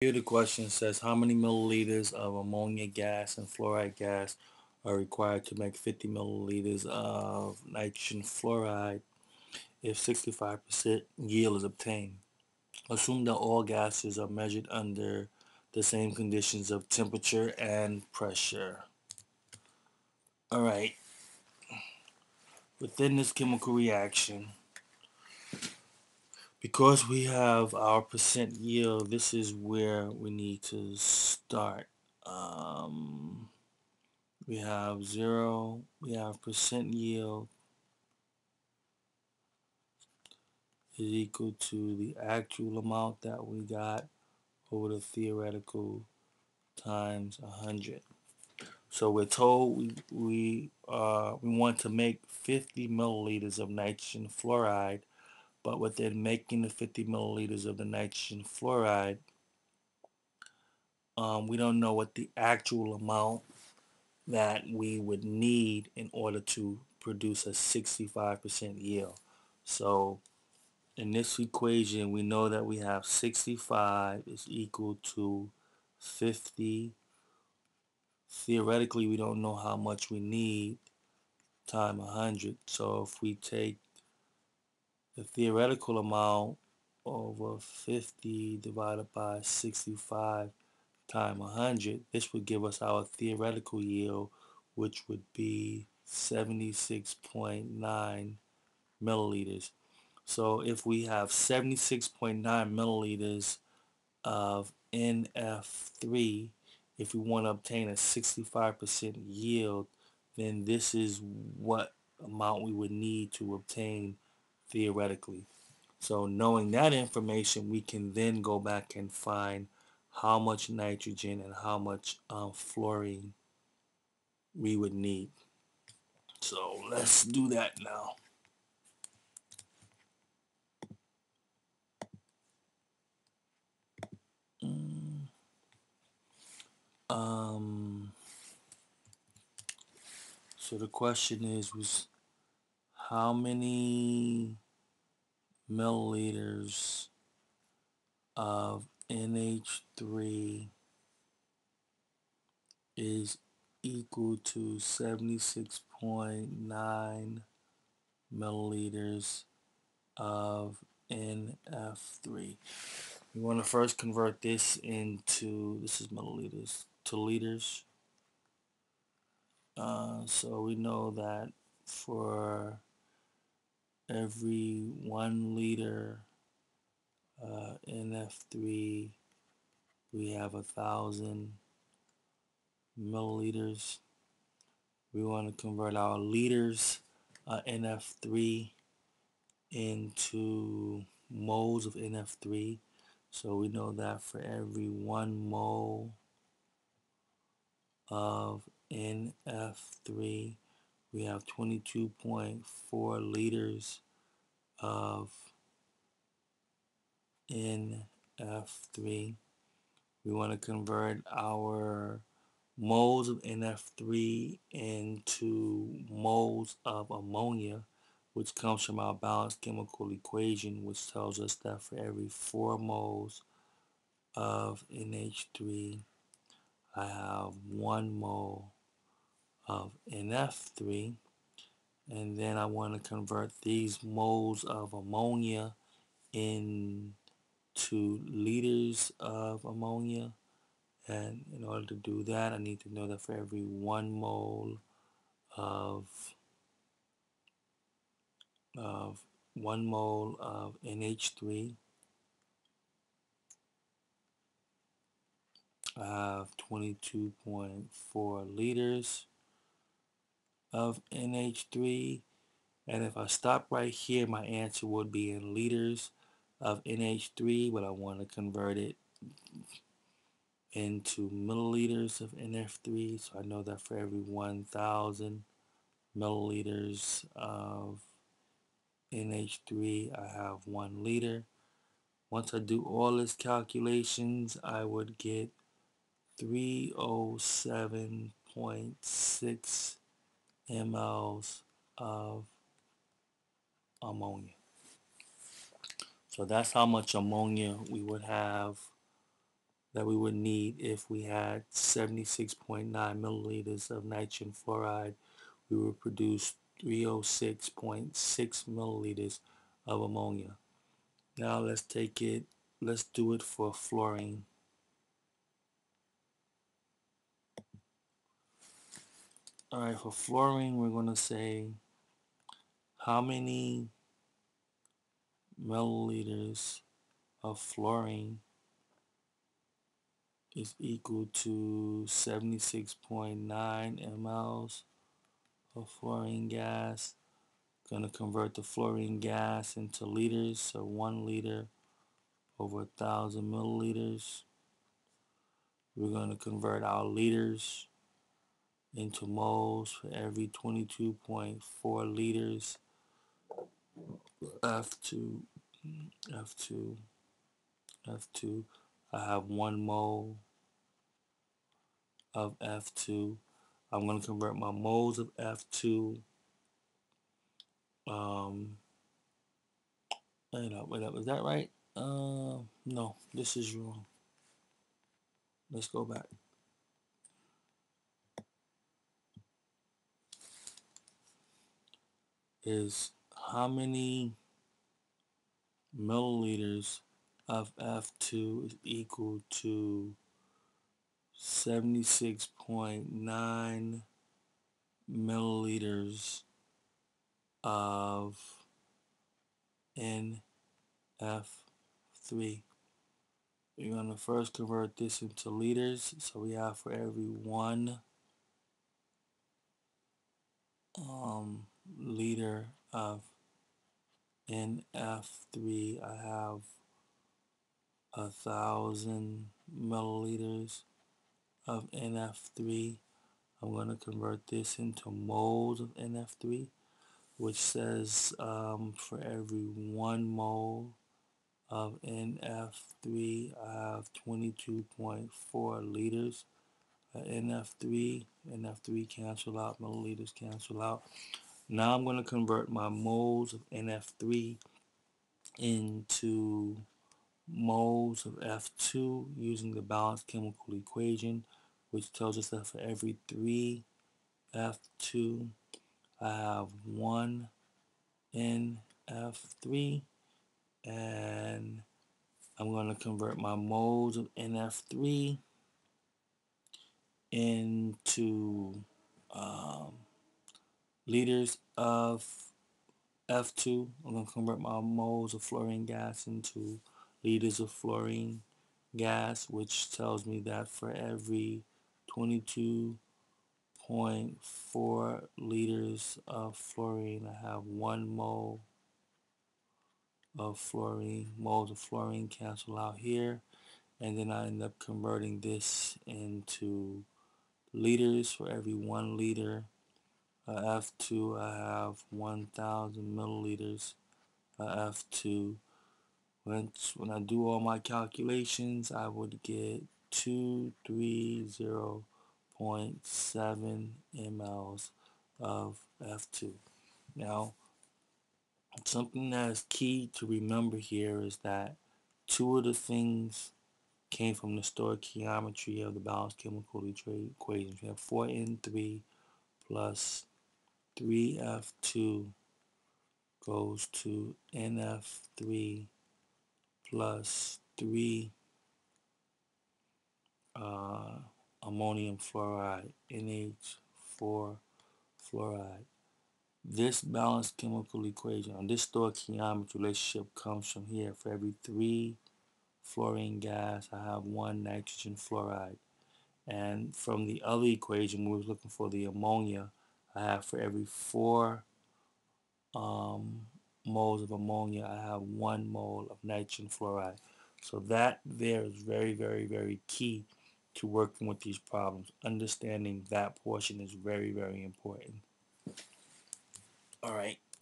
Here the question says, how many milliliters of ammonia gas and fluoride gas are required to make 50 milliliters of nitrogen fluoride if 65% yield is obtained? Assume that all gases are measured under the same conditions of temperature and pressure. All right, within this chemical reaction, because we have our percent yield, this is where we need to start. Um, we have zero, we have percent yield is equal to the actual amount that we got over the theoretical times 100. So we're told we want to make 50 milliliters of nitrogen fluoride, but within making the 50 milliliters of the nitrogen fluoride, we don't know what the actual amount that we would need in order to produce a 65% yield. So in this equation, we know that we have 65 is equal to 50. Theoretically, we don't know how much we need times 100. So if we take the theoretical amount over 50 divided by 65 times 100, this would give us our theoretical yield, which would be 76.9 milliliters. So if we have 76.9 milliliters of NF3, if we want to obtain a 65% yield, then this is what amount we would need to obtain theoretically. So knowing that information, we can then go back and find how much nitrogen and how much fluorine we would need. So let's do that now. Mm, Um, so the question was how many milliliters of NH3 is equal to 76.9 milliliters of NF3. We want to first convert this into, this is milliliters, to liters. So we know that for every 1 liter NF3, we have 1,000 milliliters. We want to convert our liters NF3 into moles of NF3. So we know that for every 1 mole of NF3, we have 22.4 liters of NF3. We want to convert our moles of NF3 into moles of ammonia, which comes from our balanced chemical equation, which tells us that for every 4 moles of NH3, I have 1 mole of NF3. And then I want to convert these moles of ammonia into liters of ammonia. And in order to do that, I need to know that for every 1 mole of of 1 mole of NH3, I have 22.4 liters of NH3. And if I stop right here, my answer would be in liters of NH3, but I want to convert it into milliliters of NF3. So I know that for every 1,000 milliliters of NH3, I have 1 liter. Once I do all these calculations, I would get 307.6 mLs of ammonia. So that's how much ammonia we would have that we would need if we had 76.9 milliliters of nitrogen fluoride. We would produce 306.6 milliliters of ammonia. Now let's do it for fluorine. All right, for fluorine, we're going to say how many milliliters of fluorine is equal to 76.9 mLs of fluorine gas. Going to convert the fluorine gas into liters, so 1 liter over 1,000 milliliters. We're going to convert our liters into moles for every 22.4 liters. F2, F2, F2. I have 1 mole of F2. I'm going to convert my moles of F2. Wait up, is that right? No, this is wrong. Let's go back. Is how many milliliters of F2 is equal to 76.9 milliliters of NF3. We're going to first convert this into liters. So we have for every 1 liter of NF3, I have 1,000 milliliters of NF3. I'm going to convert this into moles of NF3, which says for every 1 mole of NF3, I have 22.4 liters of NF3. NF3 cancel out, milliliters cancel out. Now I'm going to convert my moles of NF3 into moles of F2 using the balanced chemical equation, which tells us that for every 3 F2, I have 1 NF3, and I'm going to convert my moles of NF3 into liters of F2. I'm going to convert my moles of fluorine gas into liters of fluorine gas, which tells me that for every 22.4 liters of fluorine, I have 1 mole of fluorine. Moles of fluorine cancel out here, and then I end up converting this into liters. For every 1 liter F2, I have 1,000 milliliters F2. When I do all my calculations, I would get 230.7 mLs of F2. Now, something that is key to remember here is that 2 of the things came from the stoichiometry of the balanced chemical equations. We have 4N3 plus 3F2 goes to NF3 plus 3 ammonium fluoride, NH4 fluoride. This balanced chemical equation, or this stoichiometry relationship, comes from here. For every 3 fluorine gas, I have 1 nitrogen fluoride. And from the other equation, we were looking for the ammonia, I have for every 4 moles of ammonia, I have 1 mole of nitrogen fluoride. So that there is very, very, very key to working with these problems. Understanding that portion is very, very important. All right.